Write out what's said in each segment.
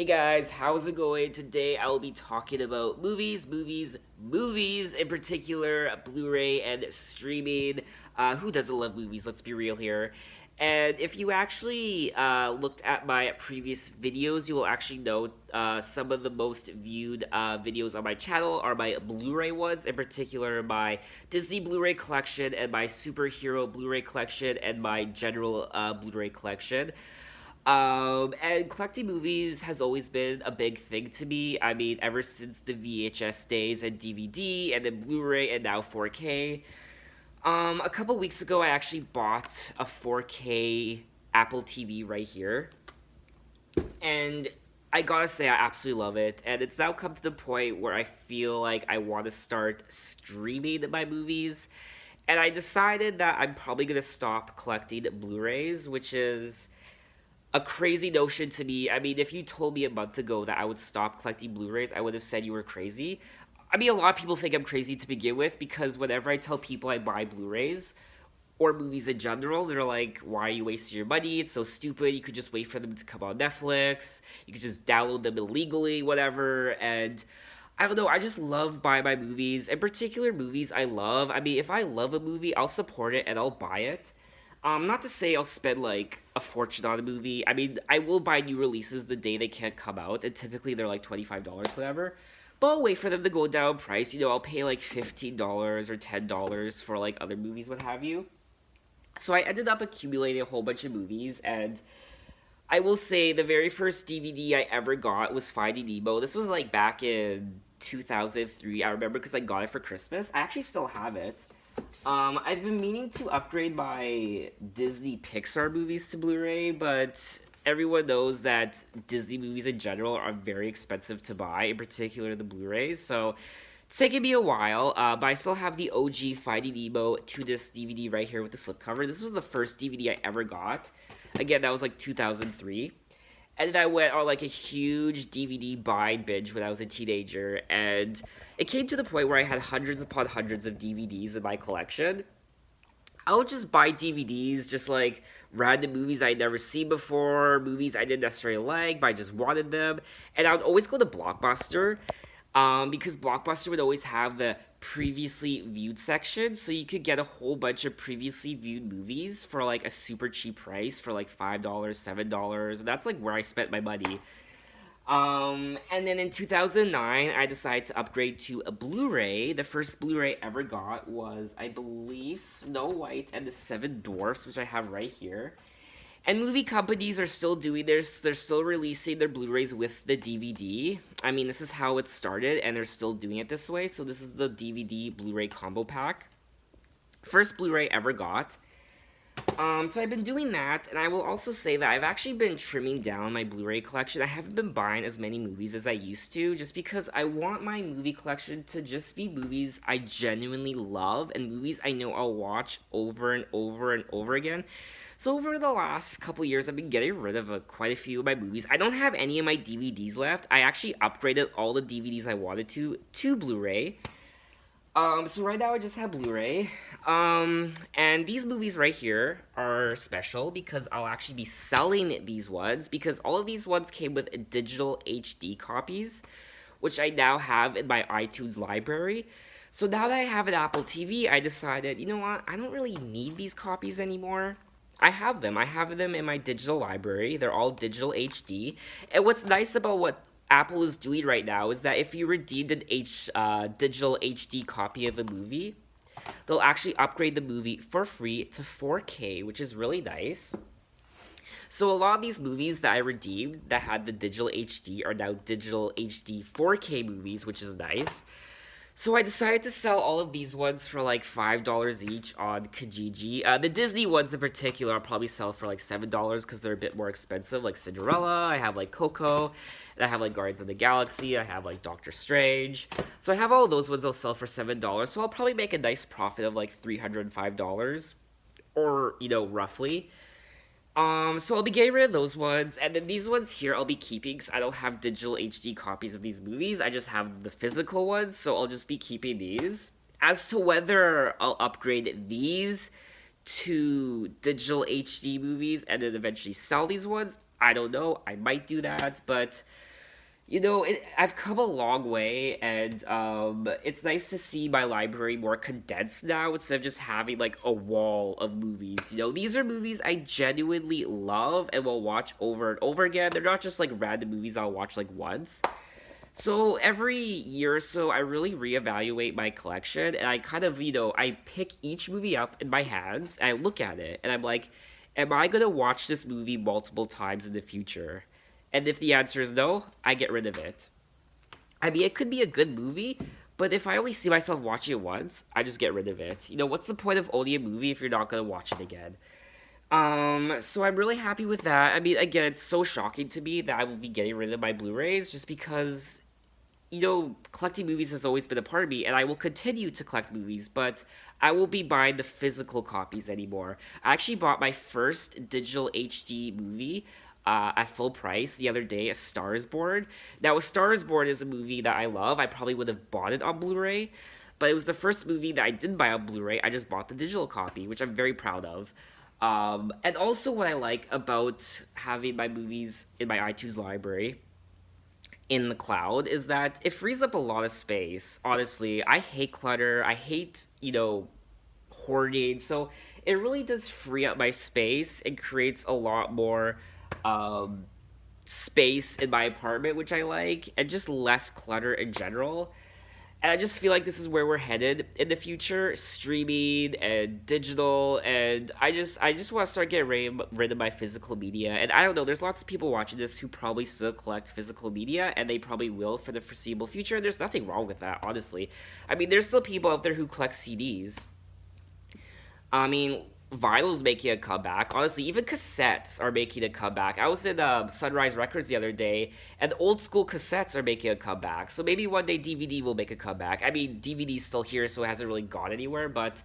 Hey guys, how's it going? Today I will be talking about movies, in particular, Blu-ray and streaming. Who doesn't love movies? Let's be real here. And if you actually looked at my previous videos, you will actually know some of the most viewed videos on my channel are my Blu-ray ones, in particular my Disney Blu-ray collection and my superhero Blu-ray collection and my general Blu-ray collection. And collecting movies has always been a big thing to me. I mean, ever since the VHS days and DVD and then Blu-ray and now 4K. A couple weeks ago, I actually bought a 4K Apple TV right here. And I gotta say, I absolutely love it. And it's now come to the point where I feel like I want to start streaming my movies. And I decided that I'm probably gonna stop collecting Blu-rays, which is a crazy notion to me. I mean, if you told me a month ago that I would stop collecting Blu-rays, I would have said you were crazy. I mean, a lot of people think I'm crazy to begin with because whenever I tell people I buy Blu-rays or movies in general, they're like, "Why are you wasting your money? It's so stupid. You could just wait for them to come on Netflix. You could just download them illegally, whatever." And I don't know, I just love buying my movies, in particular movies I love. I mean, if I love a movie, I'll support it and I'll buy it. Not to say I'll spend like a fortune on a movie. I mean, I will buy new releases the day they can't come out, and typically they're like $25, whatever. But I'll wait for them to go down in price. I'll pay like $15 or $10 for like other movies, what have you. So I ended up accumulating a whole bunch of movies, and I will say the very first DVD I ever got was Finding Nemo. This was like back in 2003. I remember because I got it for Christmas. I actually still have it. I've been meaning to upgrade my Disney Pixar movies to Blu-ray, but everyone knows that Disney movies in general are very expensive to buy, in particular the Blu-rays, so it's taken me a while, but I still have the OG Finding Nemo 2-disc DVD right here with the slipcover. This was the first DVD I ever got. Again, that was like 2003. And then I went on like a huge DVD buying binge when I was a teenager, and it came to the point where I had hundreds upon hundreds of DVDs in my collection. I would just buy DVDs, just like random movies I'd never seen before, movies I didn't necessarily like, but I just wanted them. And I would always go to Blockbuster, because Blockbuster would always have the previously viewed section, so you could get a whole bunch of previously viewed movies for like a super cheap price for like $5, $7, and that's like where I spent my money. And then in 2009, I decided to upgrade to a Blu-ray. The first Blu-ray I ever got was, I believe, Snow White and the Seven Dwarfs, which I have right here. And movie companies are still doing theirs. They're still releasing their Blu-rays with the DVD. I mean, this is how it started, and they're still doing it this way. So this is the DVD Blu-ray combo pack. First Blu-ray ever got. So I've been doing that, and I will also say that I've actually been trimming down my Blu-ray collection. I haven't been buying as many movies as I used to, just because I want my movie collection to just be movies I genuinely love, and movies I know I'll watch over and over and over again. So over the last couple years, I've been getting rid of quite a few of my movies. I don't have any of my DVDs left. I actually upgraded all the DVDs I wanted to Blu-ray. So right now I just have Blu-ray. And these movies right here are special because I'll actually be selling these ones because all of these ones came with digital HD copies, which I now have in my iTunes library. So now that I have an Apple TV, I decided, you know what, I don't really need these copies anymore. I have them. I have them in my digital library. They're all digital HD. And what's nice about what Apple is doing right now is that if you redeemed an digital HD copy of a movie, they'll actually upgrade the movie for free to 4K, which is really nice. So a lot of these movies that I redeemed that had the digital HD are now digital HD 4K movies, which is nice. So I decided to sell all of these ones for like $5 each on Kijiji. The Disney ones in particular I'll probably sell for like $7 because they're a bit more expensive, like Cinderella, I have like Coco, and I have like Guardians of the Galaxy, I have like Doctor Strange. So I have all of those ones I'll sell for $7, so I'll probably make a nice profit of like $305, or, roughly. So I'll be getting rid of those ones, and then these ones here I'll be keeping because I don't have digital HD copies of these movies. I just have the physical ones, so I'll just be keeping these. As to whether I'll upgrade these to digital HD movies and then eventually sell these ones, I don't know. I might do that, but I've come a long way, and it's nice to see my library more condensed now instead of just having like a wall of movies. These are movies I genuinely love and will watch over and over again. They're not just like random movies I'll watch like once. So every year or so, I really reevaluate my collection, and I kind of, I pick each movie up in my hands, and I look at it, and I'm like, am I gonna watch this movie multiple times in the future? And if the answer is no, I get rid of it. I mean, it could be a good movie, but if I only see myself watching it once, I just get rid of it. What's the point of owning a movie if you're not gonna watch it again? So I'm really happy with that. I mean, again, it's so shocking to me that I will be getting rid of my Blu-rays just because collecting movies has always been a part of me, and I will continue to collect movies, but I won't be buying the physical copies anymore. I actually bought my first digital HD movie at full price the other day, A Star is Born. Now, A Star is Born is a movie that I love. I probably would have bought it on Blu-ray, but it was the first movie that I didn't buy on Blu-ray. I just bought the digital copy, which I'm very proud of. And also, what I like about having my movies in my iTunes library in the cloud is that it frees up a lot of space. Honestly, I hate clutter. I hate, hoarding. So it really does free up my space and creates a lot more um, space in my apartment, which I like, and just less clutter in general. And I just feel like this is where we're headed in the future, streaming and digital, and I just want to start getting rid of my physical media. And I don't know, there's lots of people watching this who probably still collect physical media, and they probably will for the foreseeable future. And there's nothing wrong with that, honestly. I mean, there's still people out there who collect CDs. I mean, vinyl's making a comeback. Honestly, even cassettes are making a comeback. I was in Sunrise Records the other day, and old school cassettes are making a comeback. So maybe one day DVD will make a comeback. I mean, DVD's still here, so it hasn't really gone anywhere. But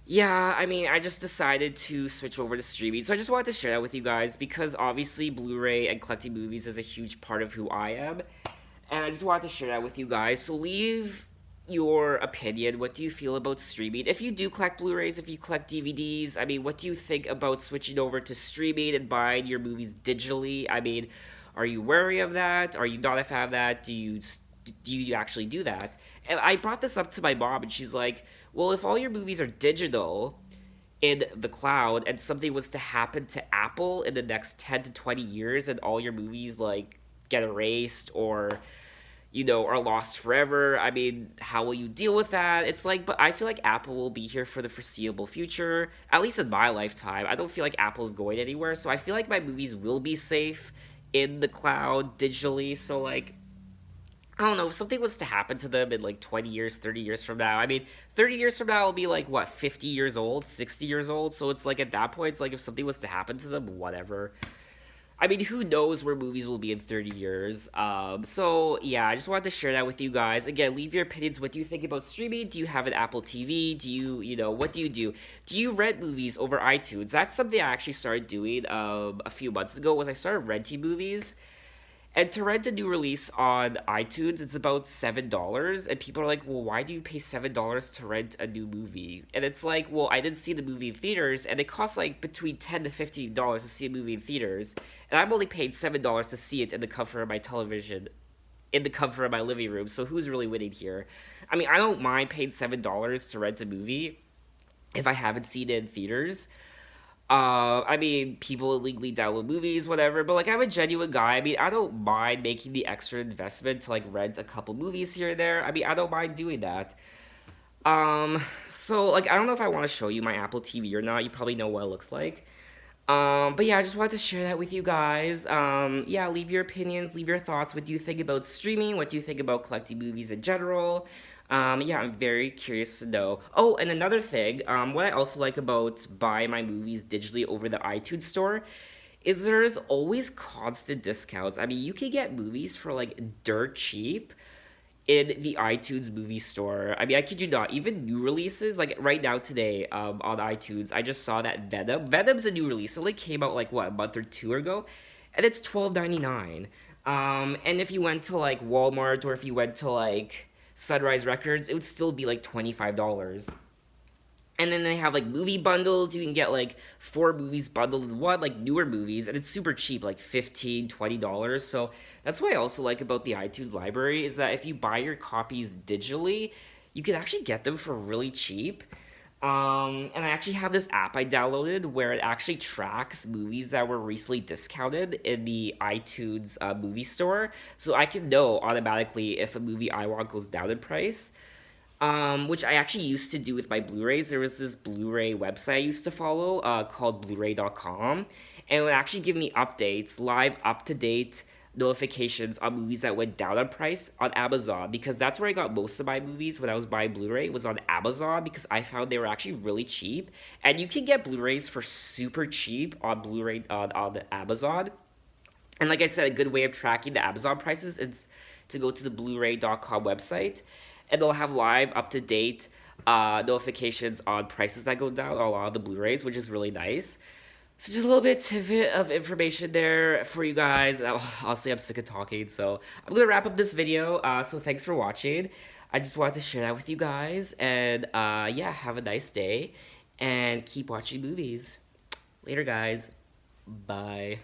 yeah, I mean, I just decided to switch over to streaming. So I just wanted to share that with you guys because obviously Blu-ray and collecting movies is a huge part of who I am. And I just wanted to share that with you guys. So leave your opinion. What do you feel about streaming? If you do collect Blu-rays, if you collect DVDs, I mean, what do you think about switching over to streaming and buying your movies digitally? I mean, are you wary of that? Are you not a fan of that? Do you actually do that? And I brought this up to my mom, and she's like, "Well, if all your movies are digital in the cloud, and something was to happen to Apple in the next 10 to 20 years, and all your movies like get erased or are lost forever. I mean, how will you deal with that?" It's like, but I feel like Apple will be here for the foreseeable future, at least in my lifetime. I don't feel like Apple's going anywhere, so I feel like my movies will be safe in the cloud digitally. So, like, I don't know, if something was to happen to them in like 20 years, 30 years from now, I mean, 30 years from now, I'll be like, what, 50 years old, 60 years old? So it's like at that point, it's like if something was to happen to them, whatever. I mean, who knows where movies will be in 30 years? So, yeah, I just wanted to share that with you guys. Again, leave your opinions. What do you think about streaming? Do you have an Apple TV? Do you, what do you do? Do you rent movies over iTunes? That's something I actually started doing a few months ago, was I started renting movies. And to rent a new release on iTunes, it's about $7. And people are like, well, why do you pay $7 to rent a new movie? And it's like, well, I didn't see the movie in theaters, and it costs like between $10 to $15 to see a movie in theaters. And I'm only paying $7 to see it in the comfort of my television, in the comfort of my living room. So who's really winning here? I mean, I don't mind paying $7 to rent a movie if I haven't seen it in theaters. I mean, people illegally download movies, whatever, but like I'm a genuine guy. I mean, I don't mind making the extra investment to like rent a couple movies here and there. I mean, I don't mind doing that. So like I don't know if I want to show you my Apple TV or not. You probably know what it looks like. But yeah, I just wanted to share that with you guys. Yeah, leave your opinions, leave your thoughts. What do you think about streaming? What do you think about collecting movies in general? Yeah, I'm very curious to know. Oh, and another thing, what I also like about buying my movies digitally over the iTunes store is there's always constant discounts. I mean, you can get movies for like dirt cheap in the iTunes movie store. I mean, I kid you not, even new releases, like right now today, on iTunes, I just saw that Venom's a new release. It only came out like what, a month or two ago, and it's $12.99. And if you went to like Walmart or if you went to like Sunrise Records, it would still be like $25. And then they have like movie bundles. You can get like 4 movies bundled in one, like newer movies, and it's super cheap, like $15, $20. So that's what I also like about the iTunes library is that if you buy your copies digitally, you can actually get them for really cheap. And I actually have this app I downloaded where it actually tracks movies that were recently discounted in the iTunes movie store, so I can know automatically if a movie I want goes down in price. Which I actually used to do with my Blu-rays. There was this Blu-ray website I used to follow called Blu-ray.com, and it would actually give me updates, live, up-to-date notifications on movies that went down on price on Amazon, because that's where I got most of my movies when I was buying Blu-ray, was on Amazon, because I found they were actually really cheap, and you can get Blu-rays for super cheap on Blu-ray on Amazon. And like I said, a good way of tracking the Amazon prices is to go to the Blu-ray.com website, and they'll have live, up to date notifications on prices that go down on a lot of the Blu-rays, which is really nice. So just a little bit tidbit of information there for you guys. Honestly, I'm sick of talking, so I'm gonna wrap up this video. So thanks for watching. I just wanted to share that with you guys, and yeah, have a nice day, and keep watching movies. Later, guys. Bye.